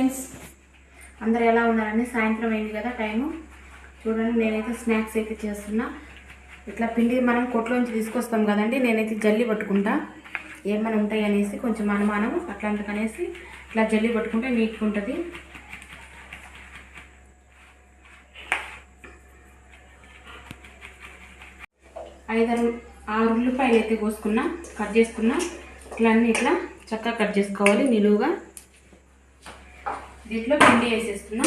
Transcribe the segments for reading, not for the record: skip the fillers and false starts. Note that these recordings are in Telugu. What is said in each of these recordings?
ఫ్రెండ్స్, అందరు ఎలా ఉన్నారని. సాయంత్రం అయింది కదా టైము. చూడండి, నేనైతే స్నాక్స్ అయితే చేస్తున్నా. ఇట్లా పిండి మనం కొట్లోంచి తీసుకొస్తాం కదండి, నేనైతే జల్లి పట్టుకుంటా. ఏమైనా ఉంటాయి అనేసి కొంచెం అనుమానం, అట్లాంటికనేసి ఇట్లా జల్లి పట్టుకుంటే నీట్గా ఉంటుంది. ఆరు ఉల్లిపాయలు అయితే కోసుకున్నా, కట్ చేసుకున్నా. ఇట్లా అన్నీ ఇట్లా చక్కగా కట్ చేసుకోవాలి నిలువుగా. దీంట్లో పిండి వేసేస్తున్నా.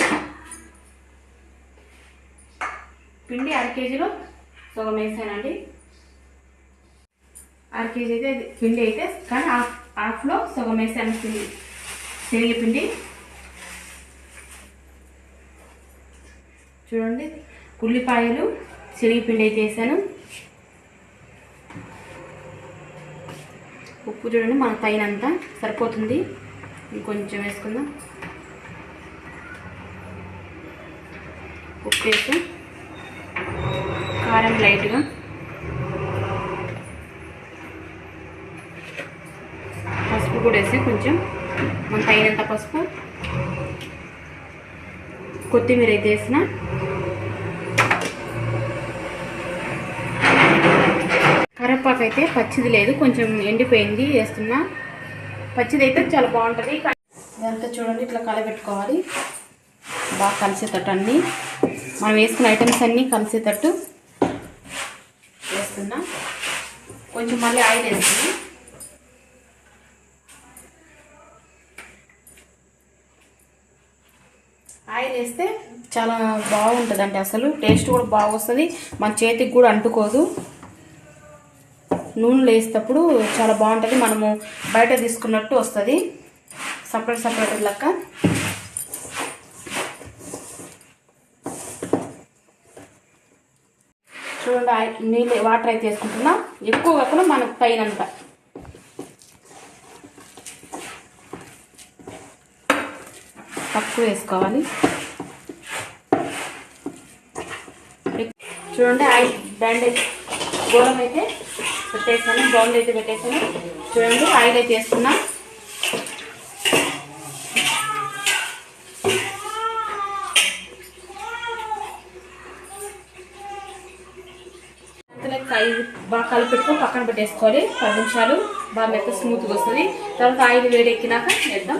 పిండి 1/2 కేజీలో సగం వేసానండి. 1/2 కేజీ అయితే పిండి అయితే, కానీ హాఫ్లో సగం వేసాను పిండి, శనగపిండి. చూడండి, ఉల్లిపాయలు శనగపిండి అయితే వేసాను. ఉప్పు చూడండి మన తగినంత సరిపోతుంది, ఇంకొంచెం వేసుకుందాం. ఉప్పు వేసి, కారం లైట్గా, పసుపు కూడా వేసి కొంచెం మన తగినంత పసుపు, కొత్తిమీర అయితే వేసిన. కరివేపాకు అయితే పచ్చిది లేదు, కొంచెం ఎండిపోయింది వేస్తున్నా. పచ్చిది అయితే చాలా బాగుంటుంది. ఇదంతా చూడండి ఇట్లా కలబెట్టుకోవాలి, బాగా కలిసేటట్టు అన్నీ మనం వేసుకున్న ఐటమ్స్ అన్నీ కలిసేటట్టు వేస్తున్నా. కొంచెం మళ్ళీ ఆయిల్ వేస్తున్నా. ఆయిల్ వేస్తే చాలా బాగుంటుంది, అంటే అసలు టేస్ట్ కూడా బాగా వస్తుంది, మన చేతికి కూడా అంటుకోదు. నూనెలో వేసేటప్పుడు చాలా బాగుంటుంది, మనము బయట తీసుకున్నట్టు వస్తుంది, సపరేట్ సపరేట్ లెక్క. చూడండి, నీళ్ళు వాటర్ అయితే వేసుకుంటున్నా, ఎక్కువ కాకుండా మనకు తగినంత. తక్కువ వేసుకోవాలి. చూడండి, ఆయిల్ బ్యాండేజ్ గోళం అయితే పెట్టేసాను, బౌల్ అయితే పెట్టేసాను. చూడండి, ఆయిల్ అయితే వేసుకున్నా. బాగా కలిపెట్టుకొని పక్కన పెట్టేసుకోవాలి 10 నిమిషాలు, బాగా మెత్త స్మూత్గా వస్తుంది. తర్వాత ఆయిల్ వేడెక్కినాక వేద్దాం.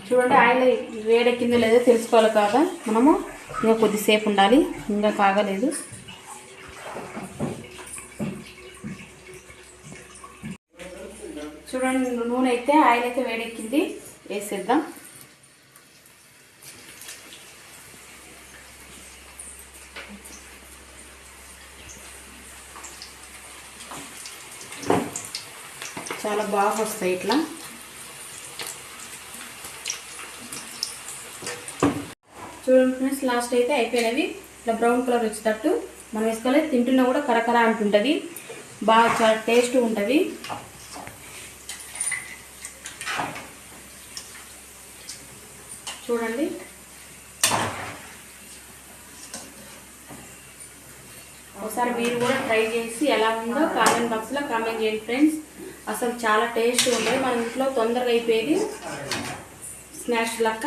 చూడండి, ఆయిల్ వేడెక్కిందో లేదో తెలుసుకోవాలి కదా మనము. ఇంకా కొద్దిసేపు ఉండాలి, ఇంకా కాగలేదు. చూడండి, నూనె అయితే ఆయిల్ అయితే వేడెక్కింది, వేసేద్దాం. చాలా బాగా వస్తాయి ఇట్లా. చూడండి ఫ్రెండ్స్, లాస్ట్ అయితే అయిపోయినవి. ఇట్లా బ్రౌన్ కలర్ వచ్చేటట్టు మనం వేసుకోవాలి. తింటున్నా కూడా కరకర అంటుంటుంది, బాగా చాలా టేస్ట్ ఉంటుంది. చూడండి, ఒకసారి మీరు కూడా ట్రై చేసి ఎలా ఉందో కామెంట్ బాక్స్లో కామెంట్ చేయండి ఫ్రెండ్స్. అసలు చాలా టేస్ట్ ఉంటుంది, మన ఇంట్లో తొందరగా అయిపోయేది స్నాక్స్ లెక్క.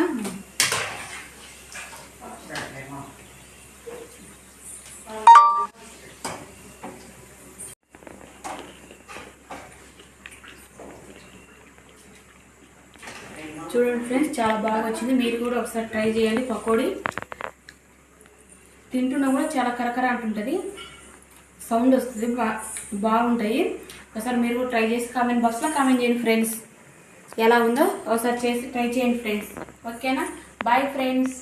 చూడండి ఫ్రెండ్స్, చాలా బాగా వచ్చింది. మీరు కూడా ఒకసారి ట్రై చేయండి. పకోడీ తింటున్నా కూడా చాలా కరకర అంటుంటుంది, సౌండ్ వస్తుంది, బాగుంటాయి. ఒకసారి మీరు కూడా ట్రై చేసి కామెంట్ బాక్స్లో కామెంట్ చేయండి ఫ్రెండ్స్, ఎలా ఉందో ఒకసారి చేసి ట్రై చేయండి ఫ్రెండ్స్. ఓకేనా? Bye friends.